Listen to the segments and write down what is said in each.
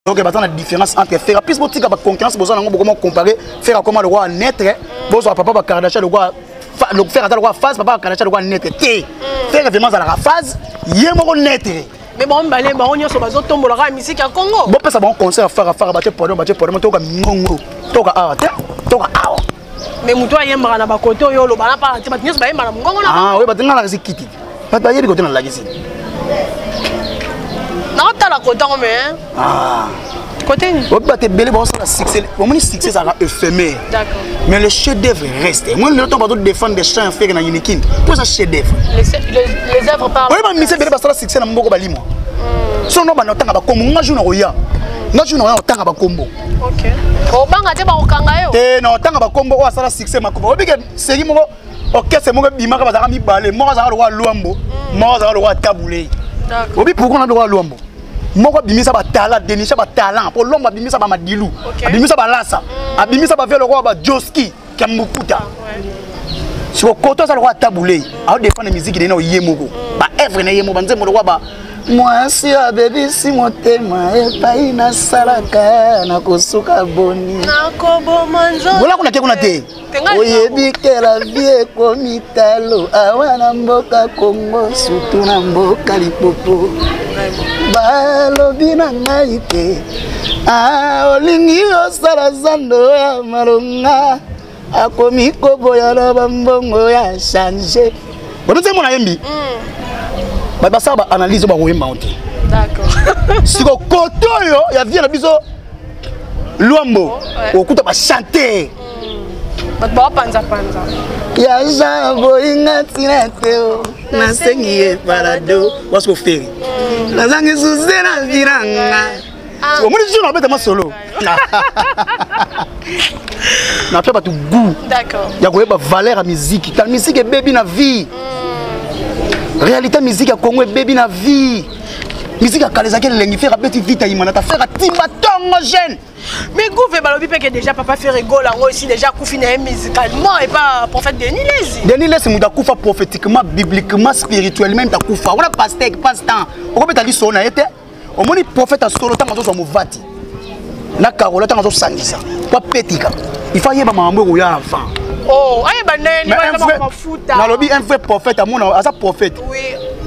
Donc il y a une différence entre faire plus de concurrence, comment comparer faire comment le roi naître, papa Kardashian le roi faire le roi phase, papa Kardashian le roi naître. Faire vraiment à la phase, il y a un naître. Mais bon, on y a sur tombe la musique à Congo. Bon, ça va un concert à faire battre pour toka ngongo, toka awa. Mais mutoa yemba na bakoto yo lo bana pa ti batinyo ba yemba na ngongo na. Ah oui, batinga la zikiti. Ba yebi kote na la gisi. Na otala koto mais. Ah. Côté ni. Obi baté belé bon ça la succès. Au moins succès ça éphémère. D'accord. Mais le chef d'œuvre reste. Moi le temps pas défendre des chants faire na unikin. Pour ça chef d'œuvre. Les œuvres par. Oui, ba mise belé ba ça succès na mboko bali mo. Sono ba notanga ba komo nga jour oya. Nga jour oya otanga ba kombo. OK. Obanga te ba okanga yo. Eh non otanga ba kombo o ça succès makombo. Obi ke seri moko orchestre moko bimaka ba za mi balé. Mo za lo wa luambo. Mo za lo wa tabulé. D'accord. Obi pourquoi on a le roi luambo? Moko bimisa ba talent, dénicher ba talent. Pour l'homme bimisa ba madilu. Bimisa ba lasa. Bimisa ba faire le roi ba Joski Kambukuta. Si vous côté ça le roi tabulé, à défendre musique de no yemoko. Ba œuvre na yemoko banze mo le roi ba moi si a bébé si mon thème est pas ina salaka na kosuka boni. Na kobo manzo. Voilà qu'on a ke qu'on a té. Oyebi que la vie est comme italo, awana mboka Congo surtout na mboka Lipopo. Balobi na ngai te. Ah olingi osala zando ya malonga. Akomi koboya na bambongo ya changer. Bon c'est mon ayembi. Ba ça ba analyse ba koyemba onte. D'accord. Si ko koto yo ya vie na biso Luambo okuta ba chanter. Ba panza. Ya jambo ingatina teo na sengi parado wasko feri. La zangi suzena viranga. Au moins je n'en pas solo. Na pas tout goût. D'accord. Ya koyeba valeur à musique. Ta musique est baby na vie. Réalité musique à Congo est baby na vie. Musique à Kalezaki lengi faire petit vite imana ta faire timba tongo jeune. Mais gouvé balobi que déjà papa fait rigoler en ici déjà koufina musicalement et pas prophète Denis Lezi. Denis Lezi muda koufa prophétiquement, bibliquement, spirituellement ta koufa. On a pasteur passe-temps. On peut aller sona été. Au moins prophète a solo tango so movati. Na karola tango so sangisa. Pas petika. Il faut y avoir mambo ou ya enfant. Oh, aye banene ba mafuta. Na lobi un vrai prophète amona asa prophète. Oui.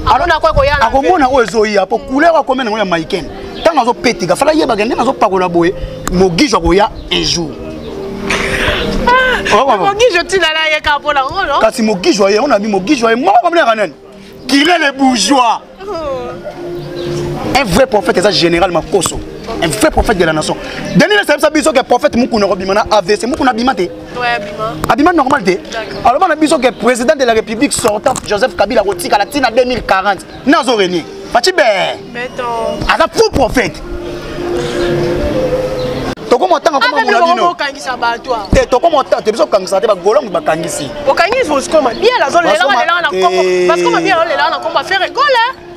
Alors na quoi ko ya na. Akomona ozoya po couleur ko mena ya maïken. Tango so petika fala yeba gende na so pakola boye mogijo ko ya un jour. Mogijo tinala ya ka pola ngolo. Kasi mogijo ya on a mis mogijo ya mo ko mena kanen. Qu'il est les bourgeois. Un vrai prophète c'est général Makoso. Un vrai prophète de la nation. Denis le ça biso que prophète Mukuna Robimana AVC Mukuna Bimate. Ouais, Abima. Abima normal té. Alors on a biso que président de la République sortant Joseph Kabila Rotika la tina 2040. Nazo René. Fatibe. Béton. Ada faux prophète. Toko motanga comme mon adino. Kangisa ba toi. Té toko motanga té biso kangisa té ba golong ba kangisi. O kangisi vos comme bien la zone là na Congo. Parce que bien là na Congo faire rigoler.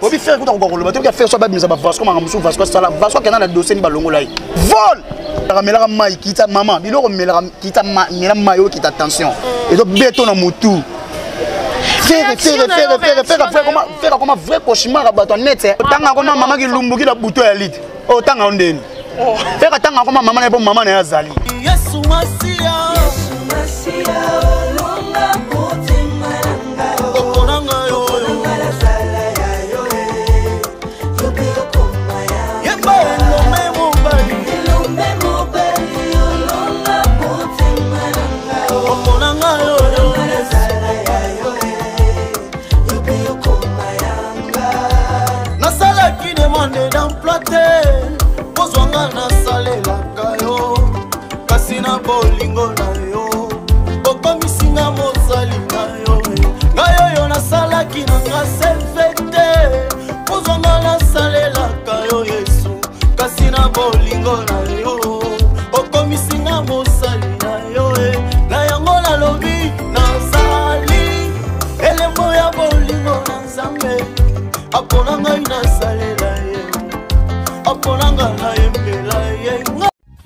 On peut faire quoi encore le bateau qui a fait ça bas Vasco Mangamsou Vasco ça Vasco qui est dans le dossier ni balongo là vol ramela mai qui ta maman bilo mela qui ta mela mayo qui ta attention et donc béton na mutu faire comme vrai cauchemar bateau net tanga comme maman qui lumbuki la bouteille à litre oh tanga ondeni faire tanga comme maman na bon maman na azali Yesu Masia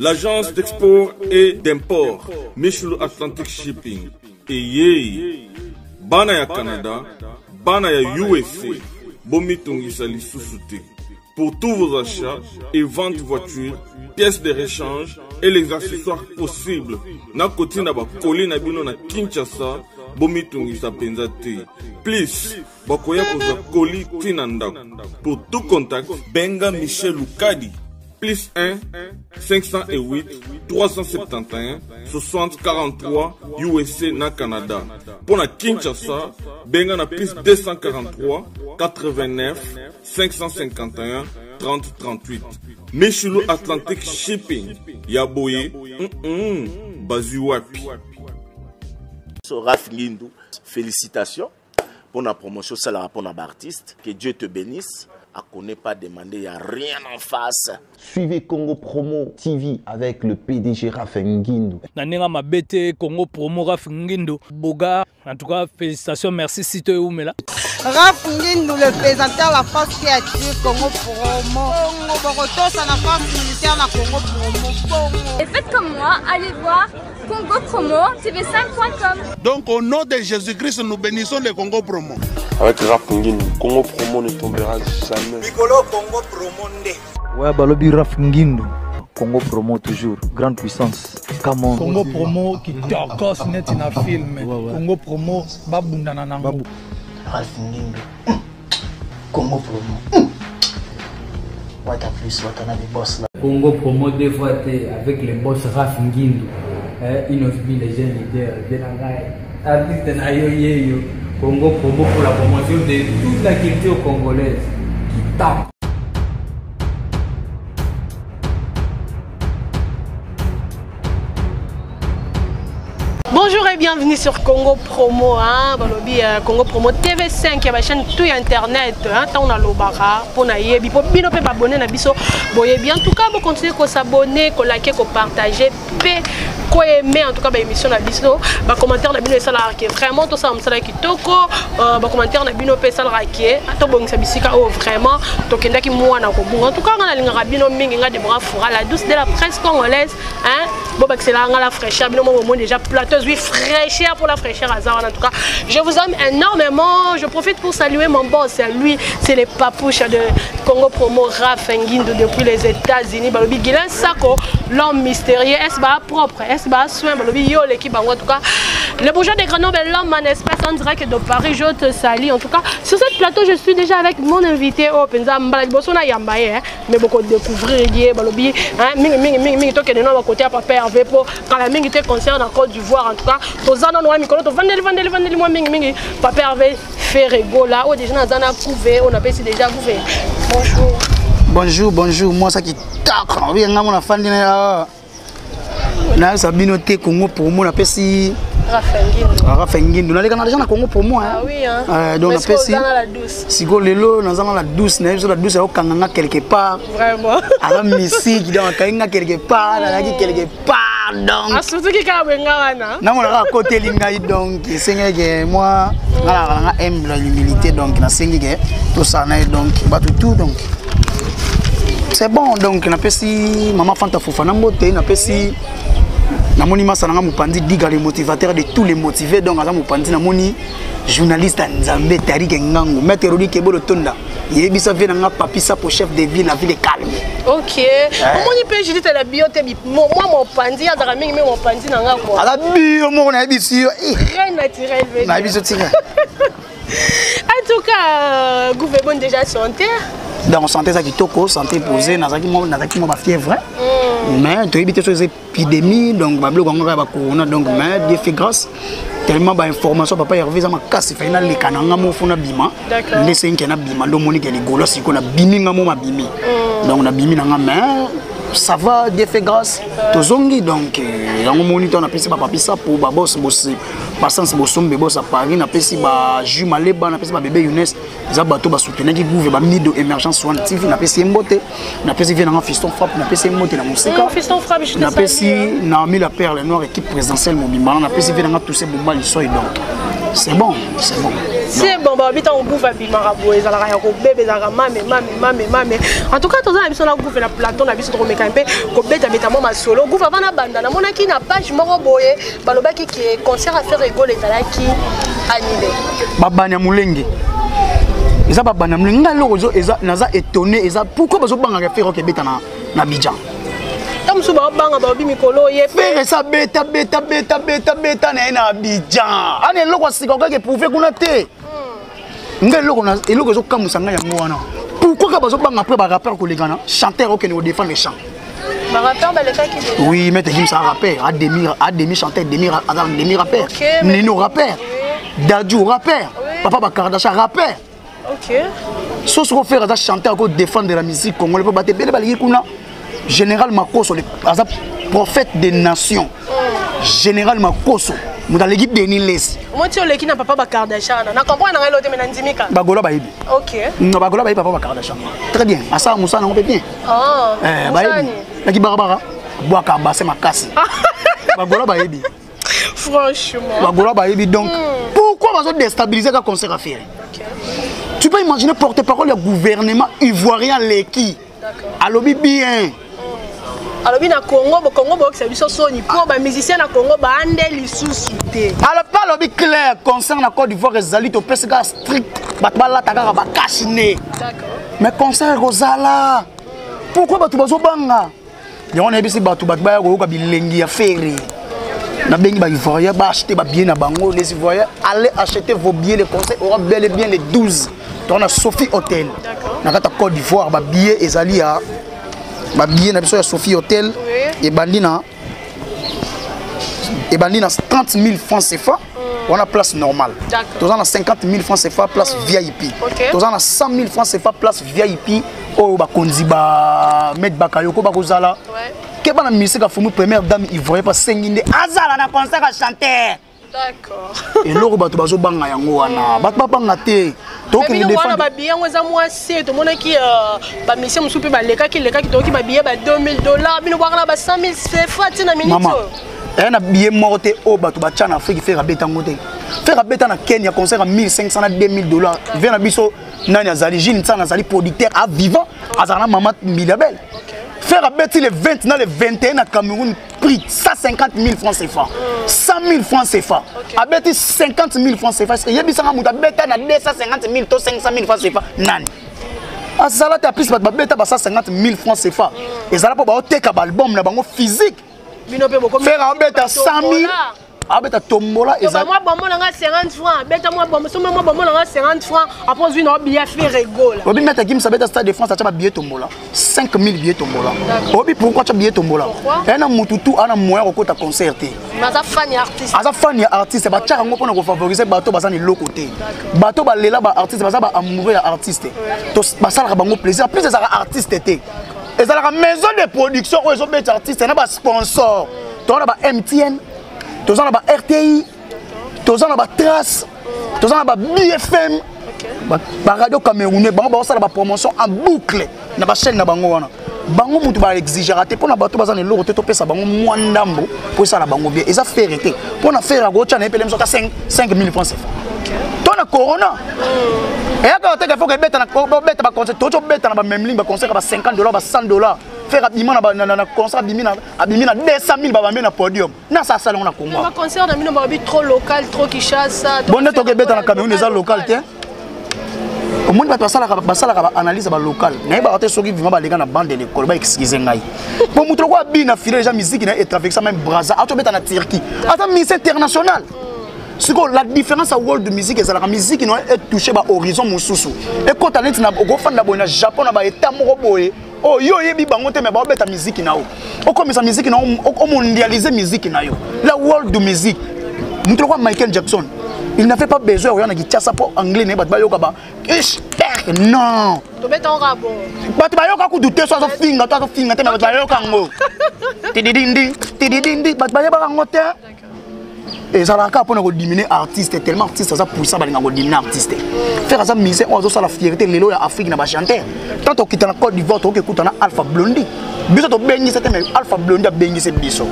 L'agence d'export et d'import Michel Atlantic Shipping et yei bana ya Canada bana ya USA bomitungisa lisusu te pour tous vos achats et ventes voitures, pièces de rechange et les accessoires possibles. Na koti na ba koli na bino na Kinshasa, bomitungisa penza te. Please, bakoya kozwa koli tina ndako. Pour tout contact, benga Michel Lukadi. Plus 1 508 371 60 43 USA na Canada. Pour la Kinshasa, benga na plus 243 89 551 30 38. Michelo Atlantic Shipping. Yaboye, Bazuapi. Raph Ngindou, félicitations pour la promotion, ça la rapport à l'artiste. Que Dieu te bénisse. À connaît pas demander, il n'y a rien en face. Suivez Congo Promo TV avec le PDG Raph Ngindou. Nanenga mabete Congo Promo Raph Ngindou. Boga, en tout cas, félicitations, merci Sito Oumela. Raph Ngindou, le présentateur la force créative Congo Promo. Boroto, ça la force militaire la Congo Promo. Et faites comme moi, allez voir Congo Promo, tv5.com. Donc au nom de Jésus-Christ, nous bénissons le Congo Promo. Avec Raph Ngindou, Congo Promo ne tombera jamais. Nicolo Congo Promo ndé. Ouais, Balobi Raph Ngindou. Congo Promo toujours, grande puissance. Come on. Congo Promo qui t'orgosse net in a film. Congo Promo, babundana nango. Raph Ngindou. Congo Promo. What a plus, what a boss là. Congo Promo deux fois avec les boss Raph Ngindou. Inosbi les jeunes leaders. Benangai. Artiste na yo. Congo Promo pour la promotion de toute la culture congolaise qui tape. Bonjour et bienvenue sur Congo Promo, Congo Promo TV5, la chaîne tout internet, on a l'obara, pour yebi, pour bien abonner na biso, boyebi. En tout cas, vous continuez à s'abonner, à liker, à partager, à aimer en tout cas l'émission na biso, ba commentaire na bino ça la raké vraiment tout ça msala kitoko, ba commentaire na bino pe ça la raké, to bongisa bisika oh vraiment to kenda ki mwana ko bunga. En tout cas on a linga bino mingi nga de bras fura la douce de la presse congolaise, bon bah c'est là la fraîcheur bino moment déjà plateuse oui fraîcheur pour la fraîcheur Azar. En tout cas je vous aime énormément. Je profite pour saluer mon boss, lui c'est les papouches de Congo Promo Raph Ngindou depuis les États-Unis. Balobi Guilain Sako, l'homme mystérieux, est-ce pas propre, est-ce pas soin, balobi yo l'équipe en tout cas. Le bourgeois de Grenoble, l'homme en espèce en direct de Paris, je te salue. En tout cas sur cette plateau je suis déjà avec mon invité au Penza Mbala Bosona Yambaye, mais beaucoup découvrir lié balobi mingi to kene no côté à papa Hervé pour quand la mingi te concerne en Côte d'Ivoire. En tout cas tozana no mikolo to vandeli moi mingi papa Hervé fait rigola oh déjà dans un couvé on appelle déjà couvé. Bonjour, moi ça qui tac, oui, on a mon fan na Sabinote Congo Promo na pesi Raph Ngindou na lekana déjà na Congo Promo ah oui donc na pesi siko lelo na zanga la douce na la douce au kanganga quelque part vraiment ala musique donc kanga quelque part na quelque part donc surtout qui ka benga wana na mona ka côté lingai donc senga que moi ngala humble l'humilité donc na senga que tout ça na donc ba tout donc c'est bon donc na pesi maman Fanta Fofana mbote na pesi na moni masananga mupandi diga les motivateurs de tous les motivés donc aza mupandi na moni journaliste Nzambe Tarik Ngango maître Rodi Kebolo Tonda yebisa vient nga papisa pour chef de ville la ville calme. OK comment ni peut je la biote moi mon pandi azaka mingi mon pandi na nga quoi ala bio mo na bisi très naturel na biso tira. En tout cas gouvernement déjà santé donc santé ça qui toko santé posé nazaki mo ba fièvre mais tu éviter ces épidémies donc ba bloko ngaka ba corona donc mais Dieu fait grâce tellement ba information papa Hervé za makasi final le kananga mo fona bima les 5 na bima do moni ke ligolo siko na bimi nga mo mabimi donc na bimi nga mais ça va Dieu fait grâce tozongi donc yango moni to na pesi ba papisa pour ba boss boss ba sens bosombe boss à Paris na pesi ba Jumaleba na pesi ba bébé Younes za bato ba soutenir ki gouver ba mido émergence one TV na pesi mbote na pesi vient na fiston frappe na pesi mbote na musika fiston frappe je na pesi na mis la perle noire équipe présidentielle mobimba na pesi vient na tous ces bomba liso donc c'est bon c'est bon ba bita on gouva bimara boy za la ya ko bébé za mame en tout cas toza na biso na gouver na plateau na biso to meka mpe ko beta mo masolo gouva bana banda na mona ki na page moko boye balobaki ki concert à faire rigole ezalaki annulé babanya mulenge eza ba banamle nga loko eza naza étonné eza pourquoi bazo banga faire que beta na Abidjan tam su ba banga ba bi mikolo ye faire ça beta na Abidjan ane loko sika ko ke prouver kuna te nga loko na eloko zo kamusa nga yango wana pourquoi ka bazo banga après ba rappeur ko legana chanteur aucun au défendre les chants ba rappeur ba le cas qui oui mais Gims un rappeur à demi chanteur demi rappeur Nino rappeur Dadju rappeur Papa ba Kardashian rappeur. OK. So ce qu'on fait à chanter encore défendre la musique congolaise pour battre belle balle kuna. Général Makoso le prophète des nations. Général Makoso dans l'équipe de Niles. Moi tu l'équipe na Papa ba Kardashian. Na comprendre na l'autre mais na ndimika. Bagola ba yibi. OK. Non bagola ba yibi Papa ba Kardashian. Très bien. Asa Moussa na on peut bien. Ah. Ba yibi. L'équipe Barbara bois ka basé makasi. Bagola ba yibi. Franchement. Bagola ba yibi donc pourquoi vas-tu déstabiliser le concert à faire? Tu peux imaginer porte-parole du gouvernement ivoirien Leki. Alobi bien. Alobi na Congo bo que biso soni pour ba musicien na Congo ba ande lisusu te. Alors pas alobi clair concert na Côte d'Ivoire ezali to pesga strict ba la taka ba kashine. D'accord. Mais concert Rosala. Pourquoi ba tu bazo banga? Yon na bisi ba tu ba ko bilengi ya ferry. Na bengi ba Ivoirien ba acheter ba billets na bango les Ivoiriens allez acheter vos billets le concert aura bel et bien les 12 dans la Sophie Hotel na kata Côte d'Ivoire ba billets ezali a ba billets na biso ya Sophie Hotel et bandina 30 000 francs CFA on a place normale tous on a 50 000 francs CFA place VIP tous on a 100 000 francs CFA place VIP o ba konzi ba met bakayoko ba kozala que la musique a formé première dame ivoirienne pas singinde azala na concert à chanter. D'accord. Et loro bato bazo banga yango wana bato banga te to ki défendre ba bien ngoza mwasi to mona ki ba mission musupe ba leka ki to ki ba billet ba $2000 bino bwana ba 100 000 CFA tina minute et na billet morte o bato ba tchana Afrique faire beta ngote faire beta na Kenya concert à 1500 na $2000 vient na biso nani azali jine tsana azali producteur à vivant azana maman Milabel. Faire à bêtir les 20 dans les 21 à Cameroun, prix 150 000 francs CFA, 100 000 francs CFA, à bêtir 50 000 francs CFA. Il y a des gens qui ont bêté à 250 000 ou 500 000 francs CFA. Non. À ça, tu as plus de bêta à 150 000 francs CFA. Et ça, pour te faire un album physique. Faire à bêta 100 000. Ah beta tombola ezali moi bombo nanga 50 francs beta moi bombo so moi bombo nanga 50 francs après une billet fait rigole obi meta Gims beta Stade de France acha billet tombola 5000 billets tombola obi pourquoi tu billet tombola na mututu ana moyen kokota concert maza fan ya artiste aza fan ya artiste ba tchaka ngo pona ko favoriser bato bazana loko te bato ba lela ba artiste baza ba amoureux ya artiste to basala bango plaisir plus ça artiste te ezala maison de production o ezo beta artiste na ba sponsor to na ba MTN tous en a RTI, tous en a Trace, tous en a BFM, radio camerounais, bango ça la promotion en boucle na ba chaîne na bango wana. Bango mutu ba exiger raté pour na bato bazana loro te to pesa bango mwandambo pour ça la bango bien. Eza faire été. Pour na faire go tchana epele msota 5000 francs CFA. Tona corona. Et quand tu as fait que beta na beta ba concert, to beta na ba memling ba concert ba $50 ba $100. Faire abima na concert abimina 200 000 ba na podium. Na ça salon na Congo. Ba concert na mino ba trop local, trop Kinshasa. Bon to que beta na Cameroun les local te. Au monde ba sala ba analyse ba local. Na ba te soki vivant ba leka na bande de l'école ba excuser ngai. Pour montrer quoi bina filer déjà musique na et avec ça même Brazza. A to beta na Turquie. Ata musique internationale. La différence à world de musique, c'est la musique qui est touchée par horizon mususu. Et quand tu as au Japon, tu as état moroboé. Oh yo yebi bango te me ba beta musique na o. O comme ça musique na o mondialiser musique na yo. La world de musique. Nous trouvons Michael Jackson. Il n'avait pas besoin de guitare ça pour anglais ne ba yo kaba. Non. To beta on rabo. Ba ba yo ka ku douter so finga to finga te me ba yo ka ngo. Tididindi ba ba yo ba ngo te. Et ça va pour diminuer artiste tellement artiste ça puissant balinga ko diminuer artiste faire ça mise on zo la fierté lelo ya Afrique na ba chanter tant to kita na Côte d'Ivoire to ke kutana Alpha Blondy biso to bengi c'était mais Alpha Blondy a bengi c'est biso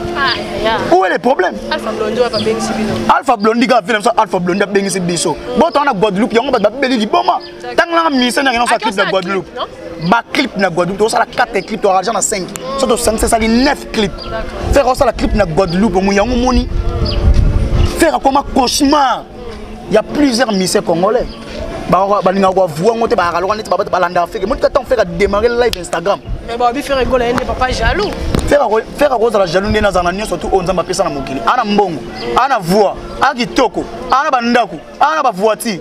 où est le problème Alpha Blondy va pas bengi c'est biso Alpha Blondy ga film ça Alpha Blondy a bengi c'est biso bon to na Guadeloupe yango ba beli liboma tant na mise na non ça clip na Guadeloupe ba clip na Guadeloupe to ça la 4 clips to argent na 5 ça to 5 c'est ça les 9 clips faire ça la clip na Guadeloupe mo yango moni faire comme un cauchemar. Il y a plusieurs musiciens congolais. balinga ko voir ngote ba kaloka neti ba balanda feke mon temps faire démarrer live Instagram mais ba bi faire rigoler ne papa jaloux faire à cause de la jaloux ndena zana nyo surtout on nzamba pesa na mokili ana mbongo ana voix ana kitoko ana bandaku ana ba voiture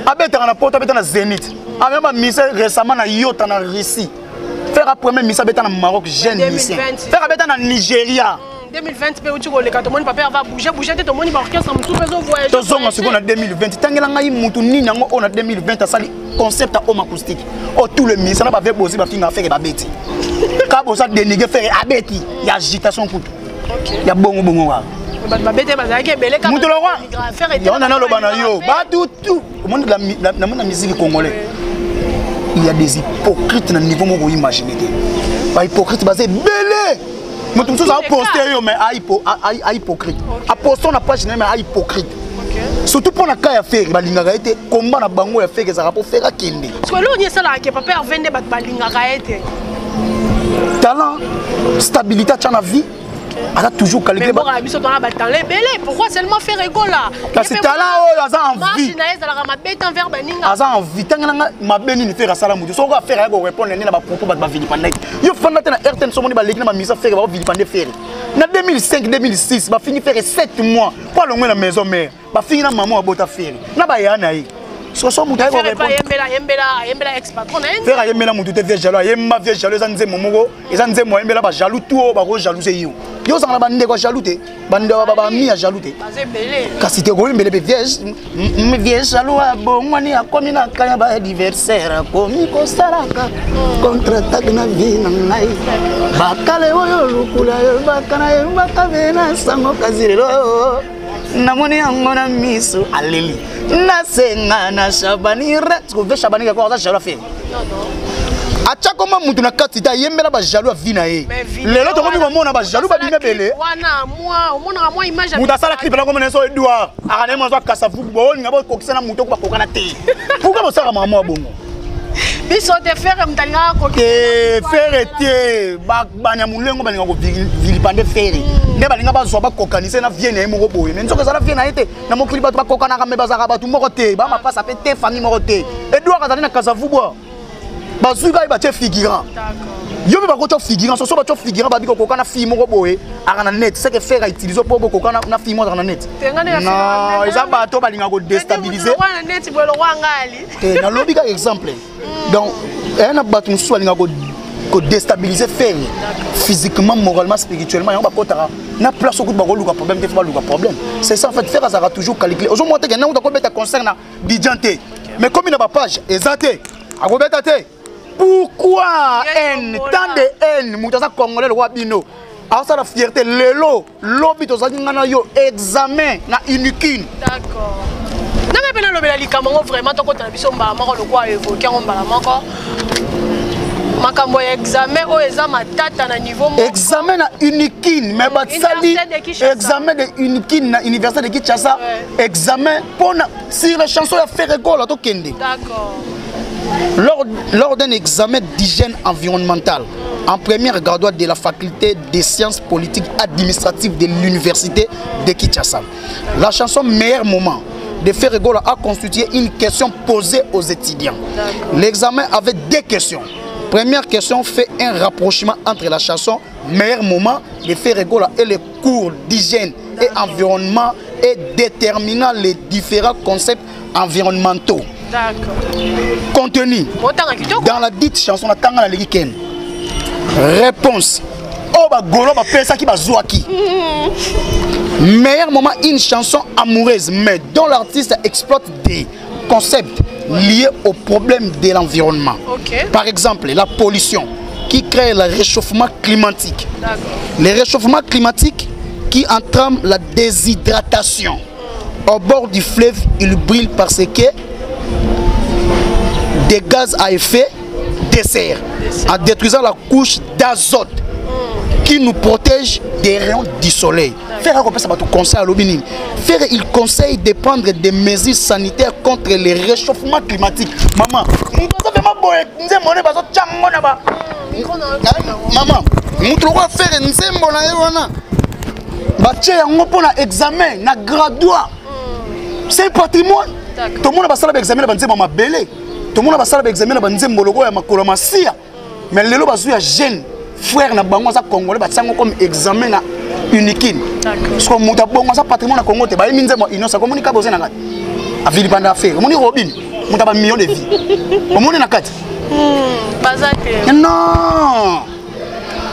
abeta na porte abeta na Zénith a même mis récemment na Yota na Russie faire premier mis abeta na Maroc jeune musicien faire abeta na Nigeria 2020 pe uti ko le kato moni papa va bouger to moni ba orchestre mutu peso voyage to zonga siko na 2020 tangela ngai mutu nini ngo on a 2020 asali concept à homme acoustique oh tout le ministre na ba veut bosser ba finga faire ba beti ka bossa dénigrer faire abeti ya agitation kutu ya bongo wa ba beti ba za ke belé ka mutu lo roi on a na lo bana yo ba tout au monde la musique congolaise il y a des hypocrites na niveau mo imaginer ba hypocrite basé belé mutu msuza a poster yo mais a hypocrite a poster na page mais a hypocrite surtout pour la cas ya faire balingaka été combat na bango ya faire ça pour faire kende parce que l'on y ça là que papa vende bat balingaka été talent stabilité à la vie a toujours calculé mais bon abiso dans la bataille belé pourquoi seulement faire rigolo là c'est talent oh aza envie na eza la mabete envers baninga aza envie tangana mabeni ni faire sala mutu so ko faire ko répondre ni na ba propos ba vilipande yo fanda na RTN so moni ba leki na ba misa faire ba vilipande faire na 2005 2006 ba fini faire 7 mois pour longer la maison mère ba fini na maman abota faire na ba yana yi so mutu ko répondre yembela ex patron na faire yembela mutu te vie jaloux yemba vie jaloux za nzemo moko eza nzemo yembela ba jaloux tout ba ko jalouser yo yo sanga bande ko jaloux te bande ba mi ya jaloux te kasi te ko yembele be vie jaloux abongwani akomi na kanya ba anniversaire akomi ko saraka contre attaque na vie na ngai bakale oyo lukula yo bakana yo bakavena sango kazirelo namoni yango na miso aleli nasenga na Shabani ret ko ve Shabani ko za jaloux fait acha koma mutu na kati ta yembela ba jaloux vina ye lelo to komi ko mona ba jaloux ba bimé belé wana moi omona moi image muta sala clip la ko mona so edwa akane mo so kasa fu bo nga bo ko kisana mutu ko ba kokana te pourquoi bo saka mama bongo biso te faire mtalinga ko te faire te ba banya mulengo balinga ko vilipande faire nde balinga ba zo ba kokanise na vienne e moko boye mais nzoka sala vienne ete na mokili ba kokana ka me bazaka ba tu moko te ba ma passe te famille moko te edwa ka na kasa fu bo bazuka ba te figurant yo be ba ko to figurant so ba to figurant ba bi ko kokana film moko boye akana net c'est que faire utiliser pour ko kokana na film moko na net non ils ont ba to balinga ko déstabiliser na net bo lo wangali na lobby ka exemple donc un abattu musu balinga ko déstabiliser faire physiquement moralement spirituellement on ba kotara na place ko ba ko luka problème te fa luka problème c'est ça en fait faire ça va toujours calculer aujourd'hui moi te na on ko beta concerne Bidjanté mais comme il na ba page exacté a ko beta te pourquoi haine tant de haine mutaza congolais roi bino a ça la fierté lelo lobby to zaki ngana yo examen na uniquine d'accord nanga pena lobela likambo vraiment to kota biso mba mako lo kwa évoquer on bala mako makambo ya examen o eza matata na niveau moko examen na uniquine mais batsali examen de uniquine na université de Kinshasa examen pona sur les chansons ya faire école to kende d'accord lors d'un examen d'hygiène environnementale en première graduate de la faculté des sciences politiques administratives de l'université de Kinshasa. La chanson Meilleur moment de Ferregola a constitué une question posée aux étudiants. L'examen avait deux questions. Première question fait un rapprochement entre la chanson Meilleur moment de Ferregola et les cours d'hygiène et environnement et déterminant les différents concepts environnementaux. D'accord. Contenu dans la dite chanson Tanga la Ligiken. Réponse. Oh bah golo bah pesa qui bah zouaki. Meilleur moment, une chanson amoureuse mais dont l'artiste exploite des concepts liés au problème de l'environnement. Par exemple la pollution qui crée le réchauffement climatique. Le réchauffement climatique qui entrame la déshydratation. Au bord du fleuve, il brille parce que des gaz à effet de serre en détruisant la couche d'azote qui nous protège des rayons du soleil. Faire il conseille de prendre des mesures sanitaires contre le réchauffement climatique. Maman, maman, nous faire un examen, un graduat. C'est un patrimoine. Tout le monde va savoir l'examen de banzembo mabele. Tout le monde va savoir l'examen de banzembo logo ya makolo masia. Mais lelo bazu ya jeune frère na bango za congolais ba tsango comme examen na uniquine. Parce que muta bongo sa patrimoine na Congo te ba minzembo inosa communiquer boze na ngati. A vili banda affaire. Moni Robin, muta ba million de vies. Omoni na kati. Pas ça. Non.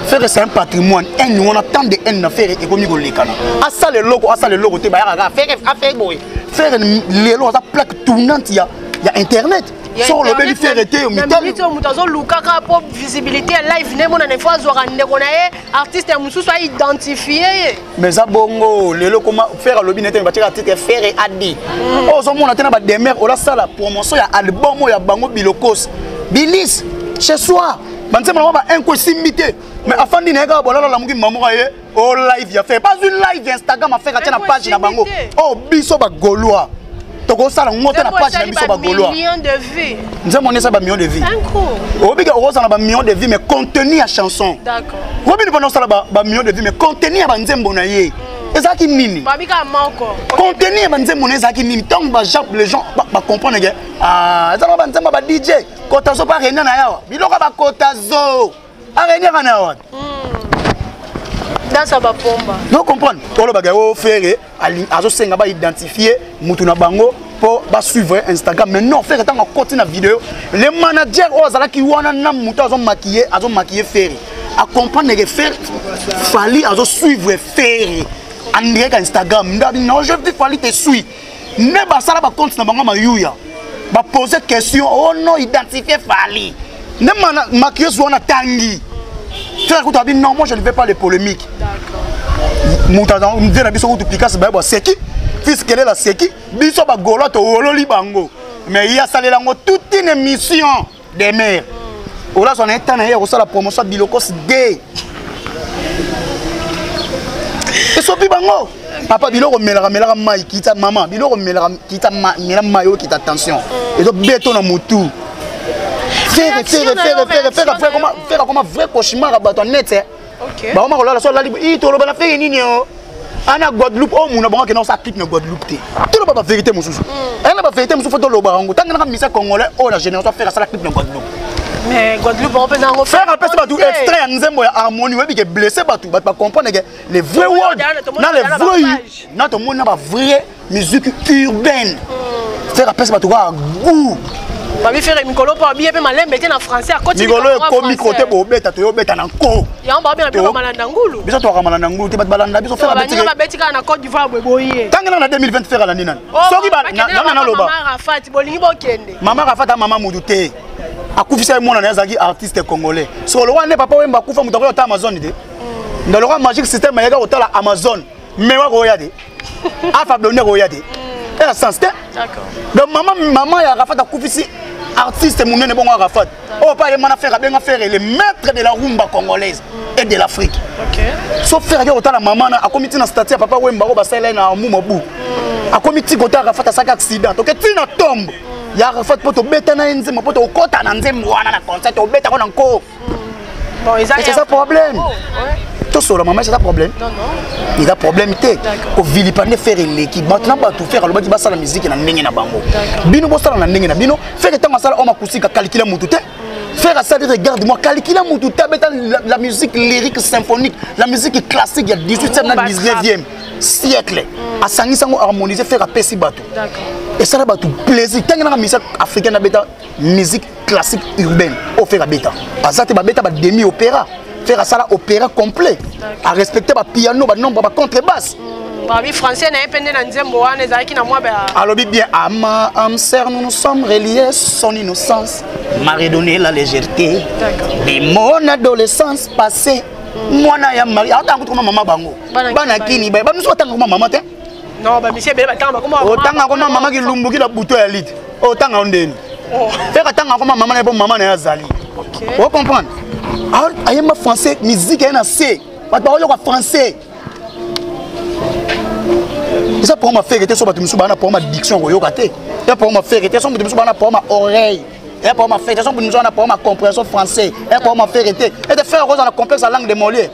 Faire c'est un patrimoine. On attend de haine faire et comme il lekana. Asa le logo te ba ya faire boy. Faire les lois à plaque tournante il y a internet. Sur le bel faire été au mital. Mutazo lukaka pour visibilité live ne mona ne fois zora ndeko na ye artiste ya mususu a identifié. Mais ça bongo les loco faire le binete ba tira titre faire et adi. Oh zo mona tena ba demer ola sala promotion ya album ya bango bilokos. Bilis chez soi. Banzema ba incosimité. Mais afin de n'avoir pas la langue maman oh live ya fait pas une live Instagram a fait la page na bango oh biso ba golois toko sala monter na page na biso ba golois millions de vues nous avons ça ba millions de vues oh biga oh ça ba millions de vues mais contenu à chanson d'accord oh bien pendant ça ba millions de vues mais contenu à banzembo na ye ezaki nini ba bika moko contenu à banzembo na ezaki nini tant ba les gens ba comprendre que ah ça ba banzembo ba DJ kotazo pa rena na yawa biloko ba kotazo arrêtez à dans sa pomba. Non comprendre. Tout le bagage faire azo senga ba identifier mutu na bango pour ba suivre Instagram mais non faire tant continuer la vidéo. Les managers ozala ki wana na mutu azo maquiller faire. À comprendre que faire fali azo suivre faire. En direct Instagram. Non je veux fali te suivre. Ne ba sala ba compte na bango ma yuya. Ba poser question oh non identifier fali. Ne maquilleuse wana tangi. Frère écoute abi non moi je ne veux pas les polémiques. D'accord. Moutazan me dit na biso ko pikas ba seki. Fils quelle est la seki? Biso ba golo to wololi bango. Mais il y a salé lango toute une émission des mères. Ola son état na hier la promotion bilokos gay. Et so bi bango. Papa biloko melaka mai kita maman biloko melaka kita mayo kita attention. Et donc béton na mutu. Faire comme un vrai cauchemar à bâton net. Ok. Bah on m'a relâché sur la libre. Il te le balafé et nino. Ana Guadeloupe oh mon abonnement que non ça clique na Guadeloupe té. Tout le pas vérité mon souci. Elle n'a pas vérité mon souci photo le barango. Tant que na misa congolais oh la génération faire ça la clique na Guadeloupe. Mais Guadeloupe on peut en faire un peu ça tout extrait en nzembo ya harmonie oui que blessé batou ba comprendre que les vrais words dans les vrais na to monde na ba vrai musique urbaine. Faire un peu ça tout va goût. Babi faire mikolo pa bien pe malembe te na français à côté mikolo ko mikote bo beta to beta na ko ya mba bien na malanda ngulu biso to malanda ngulu te balanda biso faire beti ba beti ka na Côte d'Ivoire boye tanga na 2020 faire la nina soki ba na loba mama Rafat bolingi bokende mama Rafat a mama mudu te akufisa mona na yazaki artiste congolais so le wana papa wemba kufa mutako ta Amazon de ndalo ka magic system yaga otala Amazon mais wa ko ya de afa blonde ko ya de elle a sens d'accord donc maman ya Rafat akufisi artiste monene bon Rafat oh pas les mana faire bien faire les maîtres de la rumba congolaise et de l'Afrique. OK. Sauf faire que autant la maman a comité na statut papa Wemba ko basala na mumabu. A comité ko ta Rafat sa accident. OK, tu na tombe. Ya Rafat poto beta na nzembo poto okota na nzembo wana na concert o beta ko na nko. Bon, c'est ça problème. Tout ça la maman c'est ça problème. Non. Il a problème té. Ko vilipande faire l'équipe. Maintenant ba tout faire le bati basala musique na ndenge na bango. Bino bosala na ndenge na bino. Faire tant masala on makusika calculer mutu té. Faire ça regarde-moi calculer mutu té beta la musique lyrique symphonique, la musique classique il y a 18e na 19e siècle. A sangi sango harmoniser faire a pesi batou. D'accord. Et ça la batou plaisir. Tant na musique africaine na beta musique classique urbaine. O faire beta. Azate ba beta ba demi opéra. Faire ça opéra complet à respecter ba piano ba nombre ba contrebasse babi français na epende na nzembo wana ezaki na mwa ba alors bien ama amser nous sommes reliés son innocence m'a redonné la légèreté de mon adolescence passée mwana ya mari attends comme maman bango bana kini ba miso attends comme maman te non ba monsieur bele ba tanga comme otanga comme maman ki lumbuki la buto ya lit otanga ondeni faire attends comme maman na bon maman na yazali OK vous comprendre ayema français musique est assez pas parler français ça pour ma faire était sur bateau bana pour ma diction yoka te et pour ma faire était sur bateau bana pour ma oreille et pour ma faire était sur bateau bana pour ma compréhension français et pour ma faire était et de faire rose dans la complexe la langue de Molière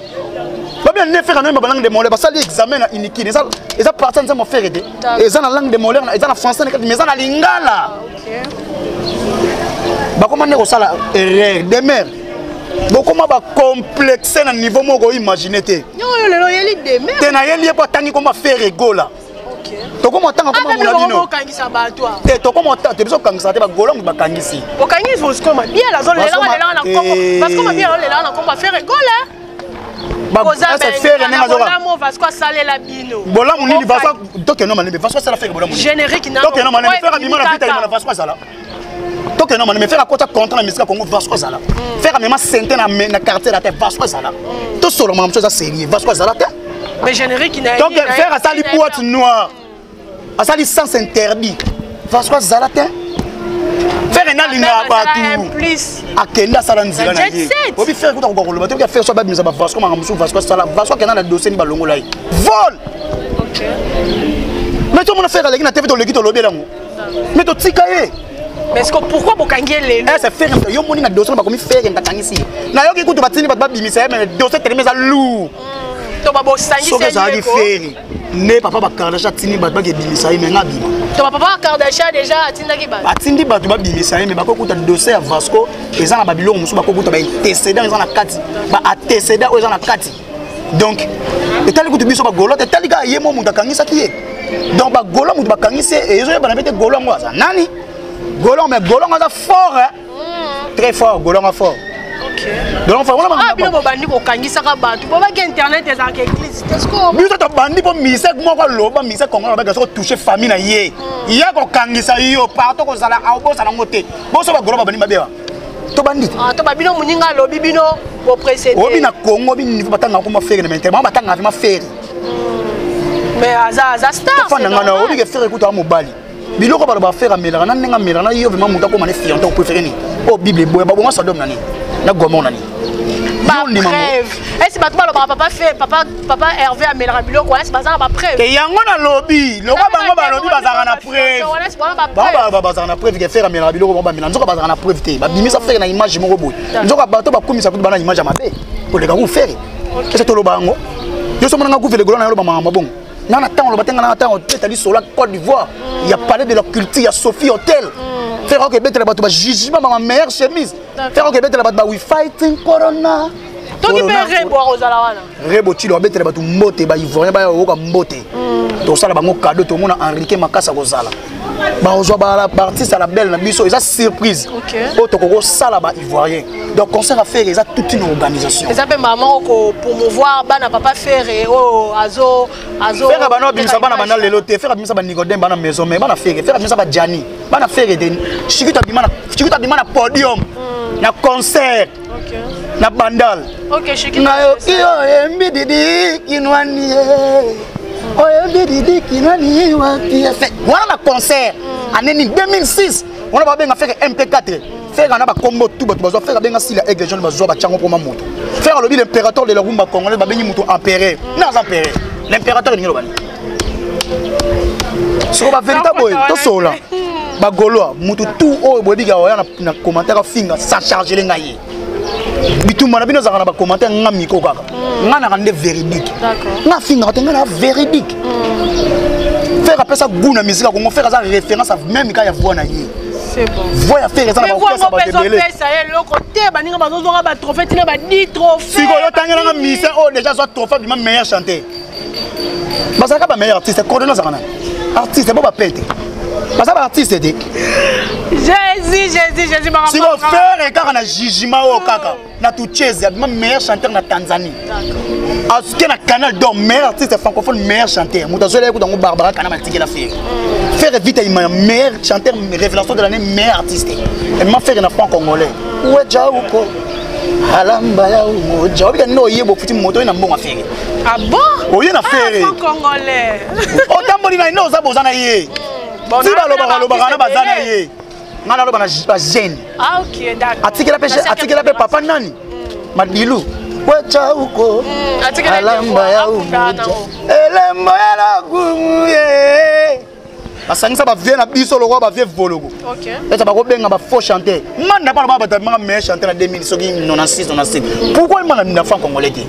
Ba bien ne faire na langue de molaire, ça l'examen na iniki, ça partant ça mon faire aider. Et ça na langue de molaire, et ça na français mais ça na lingala. Ba comment ne ko sala erreur de mer. Ba comment ba complexer na niveau moko imaginer te. Non, le yeli de mer. Te na yeli pas tangi comment faire égola. To comment tanga comment mon abino. To comment te beso kangisa te ba gola mu ba kangisi. O kangisi vos comment bien la zone là na Congo. Parce que bien là na Congo faire égola. Ça fait rien à Bola mo Vasco salé la bino. Bola mo ni Vasco donc non mais Vasco ça la fait Bola mo. Générique na. Donc non mais faire abima na vita na Vasco ça là. Donc non mais faire à côté contre la musique Congo Vasco ça là. Faire même centaine na quartier la tête Vasco ça là. Tout solo même chose à sérieux Vasco ça là. Mais générique na. Donc faire à ça les boîtes noires. À ça les sens interdit. Vasco ça là. Faire un alinga batu akenda sala nzila na ye obi faire ko ko lo bato faire so ba bimisa ba Vasco mangamusu Vasco sala Vasco kena na dossier ni balongo lai vol. OK mais tout le monde faire la na TV to leki to lobi lango mais to tikaye mais est-ce que pourquoi bokangele c'est faire yo moni na dossier ba komi faire ngakangisi na yo ki kutu batini ba bimisa mais dossier telemeza lourd to ba bosangi c'est faire ne papa ba Kardashian tini ba ke bimisa mais ngabima to papa Kardashian déjà atindaki ba atindi ba to ba bimisa mais ba ko kuta dossier ya Vasco eza na babiloko musu ba ko kuta ba antécédent eza na kati ba antécédent eza na kati donc etali kutu biso ba golo etali ka yemo mutu akangisa ki ye donc ba golo mutu bakangise ezo ba na bete golo ngo aza nani golo mais golo ngo aza fort très fort golo ngo fort. Donc on va bien bandi ko kangisa ka batu bo ba ke internet eza ka église est-ce que biso to bandi po misek moko loba misek kongo ba ko toucher famille na ye ya ko kangisa yo partout ko sala a bo sala ngote bo so ba golo ba bandi mabewa to bandi to ba bino muninga lobi bino bo précéder obi na Congo bi niveau batanga ko ma faire na maintenant batanga ma faire mais aza star fa na obi ke faire ko to mobali biloko ba ba faire amela na nenga mela na yo vraiment muta ko mané fianto ko préférer ni o bible boy ba bonga sodom nani na gomon nani ba preuve est-ce que ba papa Hervé amela biloko est-ce ba za ba preuve ke yango na lobby loko bango ba lobby ba za na preuve ba za na preuve ke faire amela biloko ba mela nzoka ba za na preuve te ba bimisa faire na image moko boy nzoka bato ba kumisa kutu ba na image mabe ko le ka ku faire est-ce to lo bango yo so mona ku vele golo na yo ba mama bongo na temps le batenga na temps tali sola Côte d'Ivoire il y a parlé de leur culture il y a Sophie Hotel faire que bête la bato ba jugement ma meilleure chemise faire que bête la bato ba we fighting corona to ki be rebo ozala wana rebo ti lo bête la bato mbote ba ivoirien ba yo ka mbote to sala bango cadeau to mona Enrique Makasa kozala ba ozwa ba artiste à la belle na biso eza surprise o to ko sala ba ivoirien donc concert à faire eza toute une organisation eza pe maman ko promouvoir bana papa faire o azo faire bana bimisa bana bana lelo te faire bimisa ba Nicodème bana maison mais bana faire bimisa ba Gianni bana faire de chikita bimana podium na concert na bandal chikita na yo yo mbididi kinwani oyo mbididi kinwani wapi fait voilà la concert année 2006 on a pas faire MP4 faire na ba combo tout ba bazo faire benga sila aigle jaune bazo ba chango pour mamoto faire le l'impérateur de la rumba congolais ba bengi muto empereur na empereur l'impérateur ni lobani so ba véritable to sola ba goloa muto tout o bobiga oya na commentaire finga ça charger les ngaye bituma na bino zakana ba commentaire ngami ko kaka ngana kande véridique na finga tenga na véridique faire après ça goût musique Congo faire ça référence à même quand il y a voix na yé c'est bon voix faire ça ba ça ba débélé ça y est le côté baninga bazozonga ba trophée tina ba 10 trophées siko yo tangela na mise oh déjà soit trophée du meilleur chanteur basaka ba meilleur artiste coordonné zakana artiste ba pete basaka artiste de Jésus siko faire et quand na jijima o kaka na tucheze ma meilleur chanteur na Tanzanie aske na canal donc meilleur artiste francophone meilleur chanteur mutazola écoute dans Barbara kana matiki la faire vite il meilleur chanteur révélation de l'année meilleur artiste et m'a fait na franc congolais ouais jaouko alamba ya umoja obika no yebo futi moto na mbonga faire ah bon oye na faire franc congolais otamboli na ino za bozana ye ti baloba na bazana ye ngana loba na ba jeune ah OK d'accord atikela pe papa nani madilu wecha uko alamba ya umoja elembo ya la gumu ye basangisa ba vie na biso le roi ba vie vologo. OK. Et ça ba ko benga ba faux chanteur. Manda pas ba ba meilleur chanteur en 2000 soki 96 97. Pourquoi manga na fan congolais qui?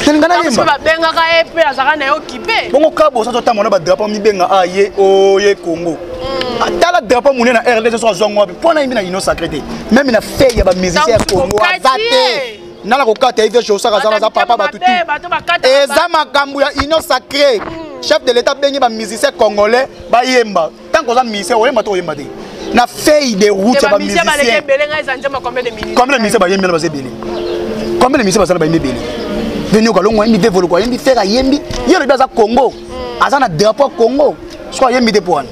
Parce que ba benga ka epé azaka na occupé. Bongo kabo ça to mona ba drapeau mi benga aye oye Congo. Atala drapeau mona na RDC so zongo bi. Pona imi na ino sacré. Même na fait ya ba musicien Congo azate. Nala ko kata ive chosa ka za papa ba tutu. Eza makambu ya ino sacré. Chef de l'état bengi ba musicien congolais ba yemba. Tant que ça musicien oyemba to oyemba te. Na feuille de route ba musicien. Combien de musiciens ba yemba ba zebeli. Combien de musiciens ba ba yemba. Venu ko longo yembi développer ko yembi faire yembi. Yelo baza Congo. Azana drapeau Congo. Soit yembi de poan.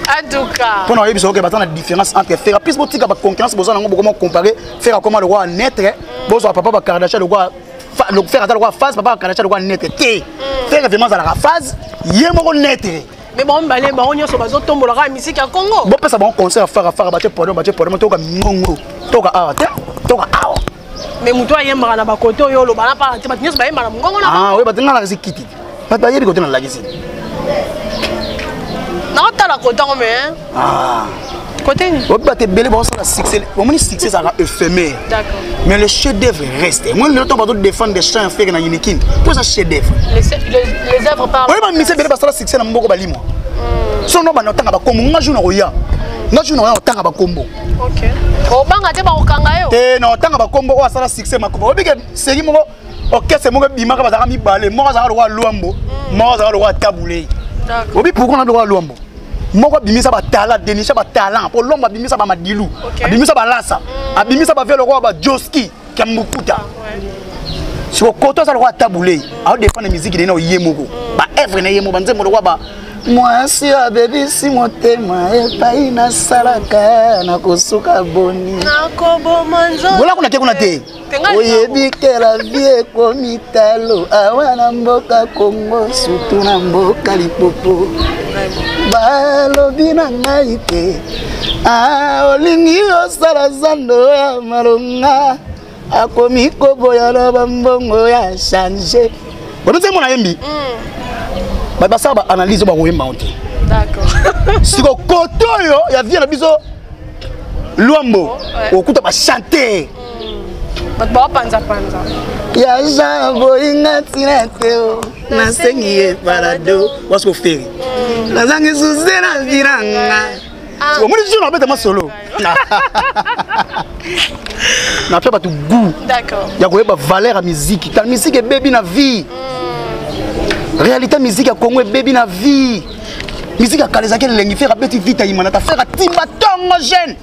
En tout cas. Pour nous, il y a une différence entre faire. Puis, si vous avez concurrence, vous allez comparer. Faire comment le roi naître. Vous avez papa Kardashian, le roi. Faire le roi phase, papa Kardashian, le roi naître. Faire vraiment à la phase, il y a un naître. Mais bon, on y a sur la tombe la musique à Congo. Bon, ça va un concert à faire, battre pour toka mongo, toka art, toka art. Mais muto y a un bakoto yo lo bana pas, tu vas tenir ce bain madame Congo là. Ah oui, bah tenir la zikiti. Pas d'ailleurs de côté dans la gisi. Non, t'as la côté mais ah. Côté. On peut te belé bon ça la succès. Au moins succès ça va éphémère. D'accord. Mais le chef d'œuvre reste. Moi le temps pas de défendre des chants faire na unikin. Pour ça chef d'œuvre. Les œuvres par. Oui, mais misé belé parce que la succès na mboko bali moi. So no ba no tanga ba kombo ngaju na roya. Ngaju na roya tanga ba kombo. OK. O banga te ba okanga yo. Te no tanga ba kombo o asala succès makobo. Obi ke seri moko orchestre moko bimaka ba za mi balé. Moko za ro wa luambo. Moko za ro wa tabulé. D'accord. Obi pourquoi na ro wa luambo? Moko bimisa ba talent, dénicher ba talent. Pour l'homme bimisa ba madilu. Bimisa ba lasa. Bimisa ba faire le roi ba Joski Kambukuta. Si au côté ça le roi tabulé. A défendre musique de na yemoko. Ba œuvre na yemoko banze mo le roi ba moi si a bébé si motema e pai na salaka na kosuka boni. Na kobo manzo. Voilà qu'on a kuna te. Oyebi que la vie komi talo awana mboka Congo surtout na mboka Lipopo. Balobi na ngai te. Ah olingi osala zando ya malonga. Akomi koboya na bambongo ya changer. Bon c'est mon ayembi. Bah ça va analyser ba oyemba onte. D'accord. Si ko koto yo ya vie na biso luambo okuta ba chanter. Ba panza. Ya jambo ingatina teo na sengi parado wasko feri. Na zangi suzena viranga. Tu moi je n'abete ma solo. Na fait pas tout goût. D'accord. Ya ko ba valeur à musique. Ta musique est baby na vie. Réalité musique à Congo est baby na vie. Musique à Kalezaki lengi faire petit vite à Imana ta faire à Timbatongo jeune.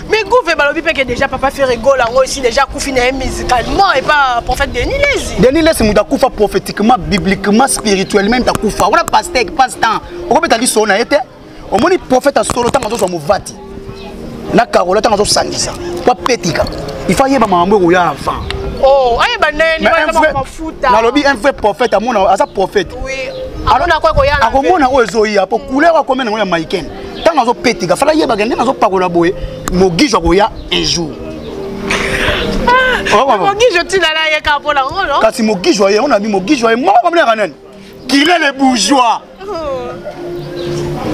Mais Gouvé Balobi que déjà papa fait rigole en aussi déjà koufiné musicalement et pas prophète Denis Lezi. Denis Lezi muda koufa prophétiquement, bibliquement, spirituellement ta koufa. On a pasteur passe-temps. On peut aller sona été. Au moins prophète a solo tant zo movati. Na Carola tant zo sangisa. Pas petika. Il faut y ba mambo ya enfant. Oh, aïe banane, va futa. Na lobi un vrai prophète à mon asa prophète. Oui. Alors na quoi koya. Akomona o ezoya po couleur ko mena ya maïken. Tant zo petika, fala yeba gande na zo pakola boye. Mogi koya un jour. Mogi je tine la ya ka pola ngolo. Kasi mogi joye, on a mis mogi joye, moi comme les ranen. Qui les bourgeois.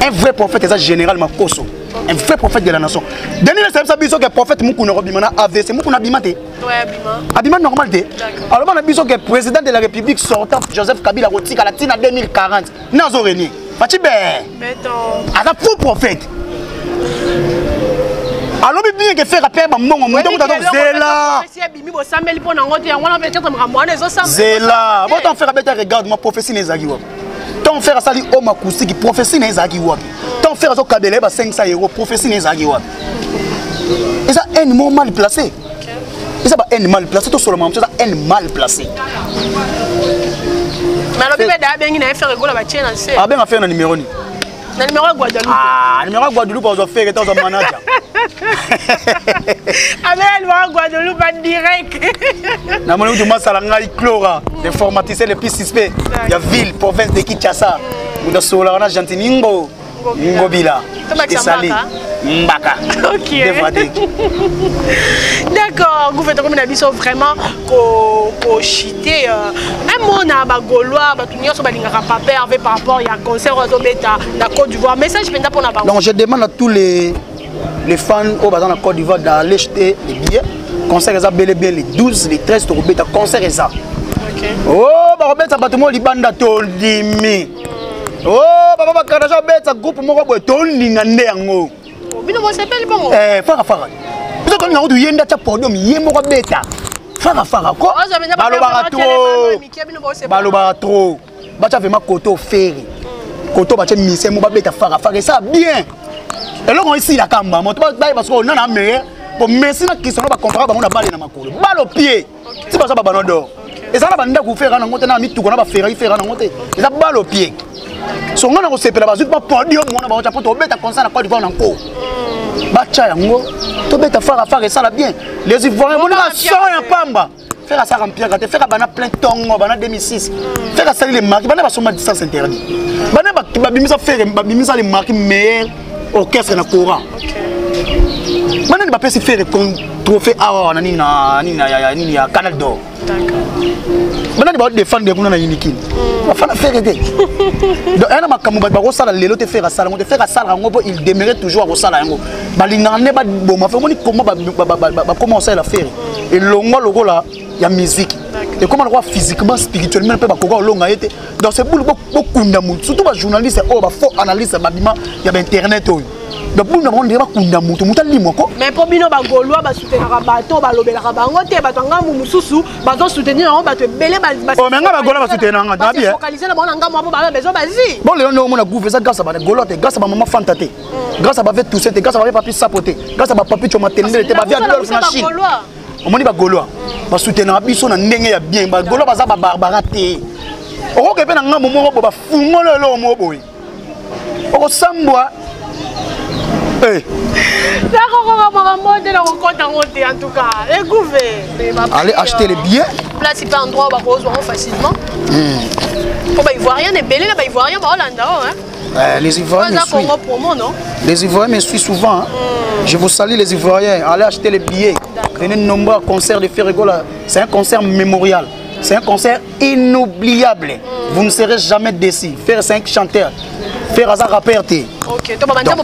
Un vrai prophète est ça général Makoso. Un vrai prophète de la nation. Denis le savait que le prophète Moukouna Robimana AVC Moukouna Bimate. Ouais, Abima normal té. Alors on a besoin que le président de la République sortant Joseph Kabila Rotika la Tina 2040. Nazo René. Fatibé. Béton. À la faux prophète. Alors bien que faire appel à mon monde Zela. Zela. Bon t'en faire appel regarde ma prophétie les agiwa. Tant faire ça li homme acoustique prophétie les agiwa. Tant faire ça Kabila ba 500 €, prophétie les agiwa. Et ça un mot mal placé. Et ça un mal placé tout seulement ça un mal placé. Mais alors bien d'ailleurs bien faire rigolo ba tiena c'est. Ah ben a faire un numéro ni. Na numéro Guadeloupe. Ah, numéro Guadeloupe on fait que ton manager. Avec le Guadeloupe en direct. Na moni du masala ngai Clora, les formatisés les plus suspects. Il y a ville, province de Kinshasa. Muda sola na Jantiningo. Ngobila. Mbaka. Mbaka. OK. D'accord. D'accord, gouvernement na biso vraiment ko chiter un mot na ba Gaulois ba tunyo so ba lingaka papa avec par rapport à concert au beta na Côte d'Ivoire. Message penda pour na ba. Donc je demande à tous les fans au bazar na Côte d'Ivoire d'aller acheter les billets. Concert eza bel et bien les 12, les 13 to beta concert eza. OK. Oh, ba beta ba tumo libanda to dimi. Oh, papa ba kadaja beta groupe moko boy to linga nde yango. Bino mo s'appelle bongo. Fara. Biso ko nga yenda cha podium yemo ko beta. Fara ko. Baloba trop. Bacha vraiment koto ferry. Koto bacha mise mo ba beta fara ça bien. Et là on ici la kamba, mo to ba parce qu'on a meilleur pour merci na question ba comparer ba mo na balle na makolo. Balle au pied. Si ba ça ba banodo. Et ça la banda ku faire na ngote na mi tuko na ba ferry na ngote. Et ça balle au pied. So ngana ko sepela ba zut ba podium mo na ba cha poto beta concert na Côte d'Ivoire na ko. Bacha yango to beta fara ça la bien. Les Ivoiriens mo na so ya pamba. Faire ça remplir quand faire bana plein tongo bana 2006. Faire ça les marques bana ba soma distance interdit. Bana ba bimisa faire ba bimisa les marques meilleur orchestre na courant. Bana ba pesi faire trophée awa na nini ya Canal d'Or. D'accord. Bana ba défendre kuna na Unikin. Ba fana faire aider. Donc un makambo ba ko sala lelo te faire ça ngo il demeurait toujours à sala ngo. Ba linga ne ba boma fa moni comment ba commencer à la faire. Et longo logo là il y a musique. Et comment on voit physiquement, spirituellement, peut pas longa été. Dans ces boules beaucoup d'amour. Surtout les journalistes, faut analyser il y a internet. Donc nous avons des bakunda mutu limo ko. Mais pour bino ba Gaulois ba soutenir bateau ba lobela ba ngote ba tanga mususu ba zo soutenir ba te belé ba. Oh mais nga ba Gaulois ba soutenir nga ta bien. Focaliser na ba nga mo ba besoin bazi. Bon les on a gouverné ça grâce à ba Gaulois, grâce à maman Fantate. Grâce à ba tout ça, grâce à ba papi sapoter. Grâce à ba papi choma tendele te ba via Adolphe na Chine. On m'a dit Gaulois, ba soutenir biso na ndenge ya bien ba Gaulois baza ba barbaraté. O ko pe na nga momo ba fungolo lo mo boy. O sambwa. Eh. En tout cas, allez acheter les billets. Place pas endroit où on va facilement. Les Ivoiriens sont belles, les Ivoiriens sont Hollande. Les Ivoiriens me suivent. Les Ivoiriens me suivent souvent. Je vous salue les Ivoiriens. Allez acheter les billets. Venez nombreux à concert de Ferregola. C'est un concert mémorial. C'est un concert inoubliable. Vous ne serez jamais déçus. Faire 5 chanteurs. Faire un rappeur. Ok, tu vas dire que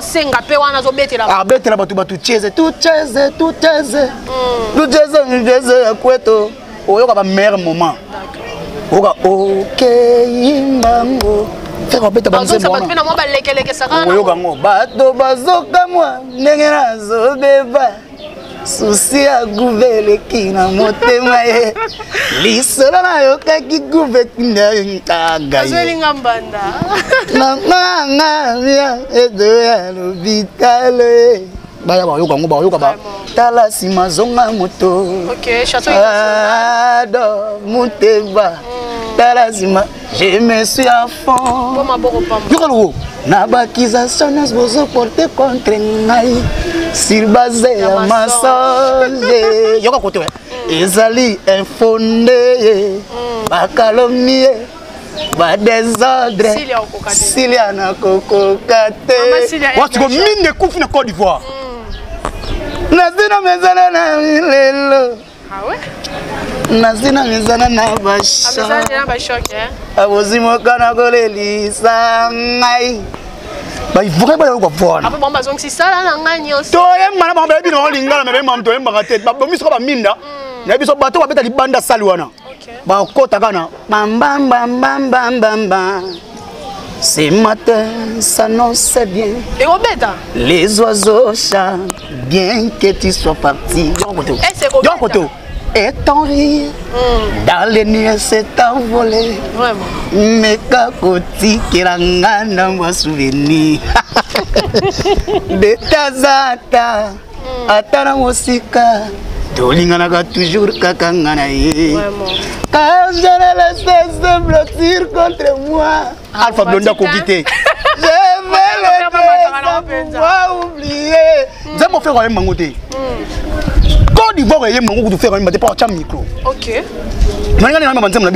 senga pe wana zo betela. Ah betela batu cheze, tout cheze. Tout cheze kweto. Oyo ka ba meilleur moment. D'accord. OK imbango. Faire beta banze bona. Ça va moi ba lekeleke sakana. Oyo ka ngo bato bazoka mwa ndenge nazo beba. Souci à gouverne qui n'a monté maé. L'issola na yoka qui gouverne n'a ntaga. Azweli ngambanda. Nanga via et de l'hôpital. Baya ba yoka ba. Tala sima zonga moto. OK, château. Ado muteba. Tala sima, je me suis à fond. Yokalo. Na bakisation nous besoin porter contre ngai. Sur base ya mensonge. Yoka kote we. Ezali infondé. Ba calomnie. Ba désordre. Silia na kokokate. Watu go mine kufi na Côte d'Ivoire. Nazina mezana na lelo. Ah ouais? Nazina mezana na basho. Mezana na basho ke. Abozimo kana golelisa ngai. Bah il faudrait pas le voir. Après bon bazong si ça là na ngani aussi. To yemma na ba bi no lingala me mam to yemma tete. Ba mi so ba minda. Na biso bato ba beta libanda salwana. Ba kota kana. Bam bam bam bam bam bam bam. Ce matin s'annonce bien. Et Robeta. Les oiseaux chantent bien que tu sois parti. Yonkoto. Et ton rire dans les nuits s'est envolé. Vraiment. Mais kakoti kirangana mwa souvenir. De tazata atana mosika. Tolingana toujours kakangana ye. Vraiment. Quand je le laisse blottir contre moi. Alpha Blonda Kokité. Je vais le pouvoir oublier. J'aime mon frère Mangoté. Côte d'Ivoire est mon goût faire un micro. OK. Je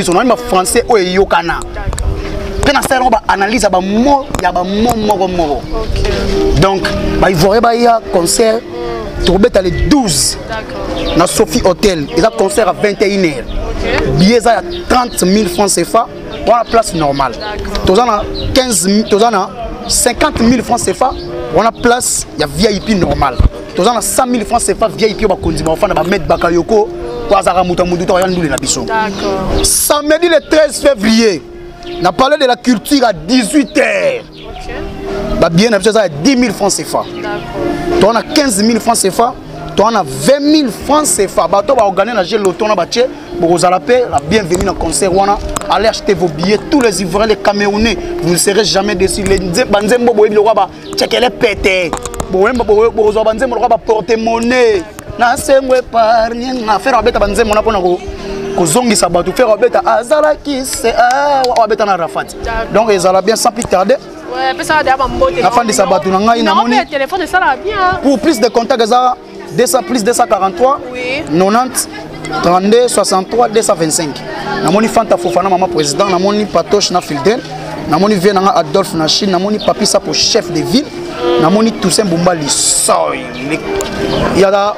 suis français ou yokana. On va analyser ba mot ya ba mot. Donc, il y a un concert Tourbeta les 12. D'accord. Na Sophie Hotel. Il y a concert à 21h. Billet à 30 000 francs CFA. On a place normale. Tous en 15 000, tous en 50 000 francs CFA. On a place, il y a VIP normal. Tous en 100 000 francs CFA VIP. On va continuer. On va mettre Bakayoko. D'accord. Samedi le 13 février. On a parlé de la culture à 18h. Bah bien, on a 10 000 francs CFA. On a 15 000 francs CFA. On a 20 000 francs CFA. Bah, on va organiser la gel l'automne. Vous allez la bienvenue dans le concert. Allez acheter vos billets. Tous les Ivoiriens, les Camerounais, vous ne serez jamais déçus. Les Nzembo, vous allez checker les pétés. Vous allez porter monnaie. Na sengwe parni na faire abeta banze mona pona ko kozongisa batu faire abeta azala ki se abeta na Rafat. Donc ezala bien sans plus tarder. Ouais, peut ça d'abord mbote. La fin de sabatu na ngai na moni. Téléphone ça la bien. Pour plus de contacts ça 200 plus 243 90 32 63 225. Na moni Fanta Fofana maman président, na moni Patoche na Filden, na moni Venanga Adolphe na Chine, na moni Papi ça pour chef de ville. Na moni Toussaint Bumba Lissoy. Il y a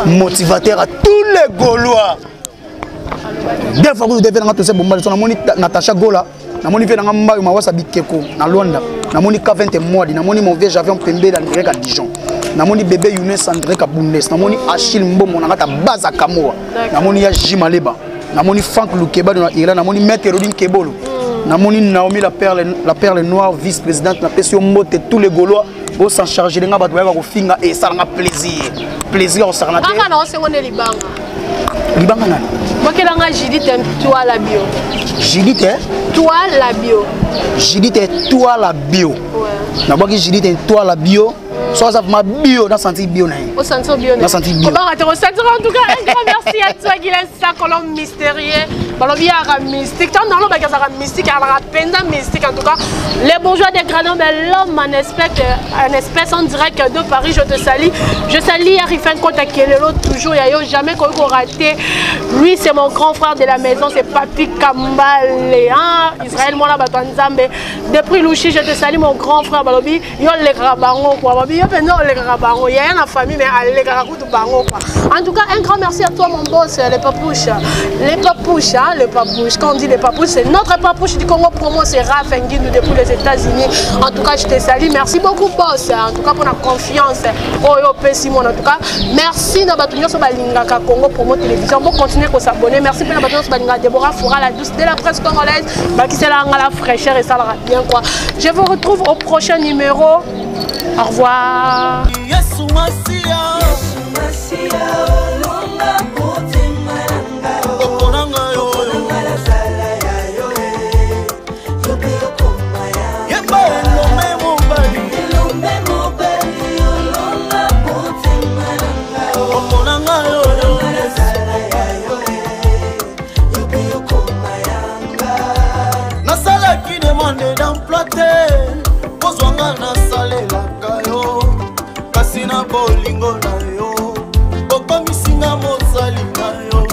motivateur à tous les Gaulois. Deux fois que vous devez dans Toussaint Bumba Lissoy, na moni Natacha Gola, na moni Venanga Mbayo Mawasa Bikeko, na Luanda, na moni K20 Mwadi, na moni mon vieux Javion Pembe dans direct à Dijon. Na moni bébé Younes André Kabundes, na moni Achille Mbomo na kata Baza Kamoa, na moni ya Jimaleba, na moni Frank Lukeba dans Irlande, na moni Maître Rodin Kebolo. Namoni Naomi la perle noire vice-présidente na pesi mote tous les Gaulois pour s'en charger de ngaba doya ko finga et ça nga plaisir au sarnate anga na seconde libanga nani bakela nga Judith toi la bio Judith toi la bio Judith toi la bio ouais na baki Judith toi la bio so ça ma bio na senti bio na au senti bio na senti bio comment te ressentir en tout cas un grand merci à toi qui laisse ça colombe mystérieux balobi ya mystique tant dans le bagage mystique à la peine mystique en tout cas les bourgeois des Grands mais l'homme en espèce en direct de Paris je te salue Arifin Kotakelelo toujours yayo jamais qu'on raté lui c'est mon grand frère de la maison c'est Papi Kambale hein Israël Mona Batanzambe depuis Louchi je te salue mon grand frère balobi yo les rabaron quoi balobi yo non les rabaron il y a une famille mais les rabaron bango quoi en tout cas un grand merci à toi mon boss les papouches hein le papouche quand on dit les papouches c'est notre papouche du Congo Promo c'est Raph Nguindu depuis les États-Unis en tout cas je te salue merci beaucoup boss en tout cas pour la confiance oh Simon en tout cas merci na batunyo so balinga ka Congo Promo télévision pour continuer à s'abonner merci pour la batunyo so balinga Déborah Foura la douce de la presse congolaise qui c'est la fraîcheur et ça va bien quoi je vous retrouve au prochain numéro au revoir bolingo na yo okomisinga mosali na yo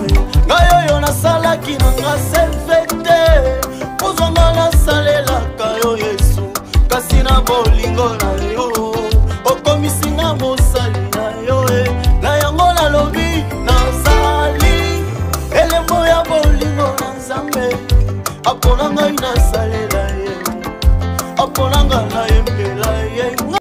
ngayo yo nasalaki nanga selfete kozonga nasalelaka yo Yesu kasi na bolingo na yo okomisinga mosali na yo na yango nalobi nazali elembo ya bolingo na Nzambe apona ngai nasalela ye apona ngai na ye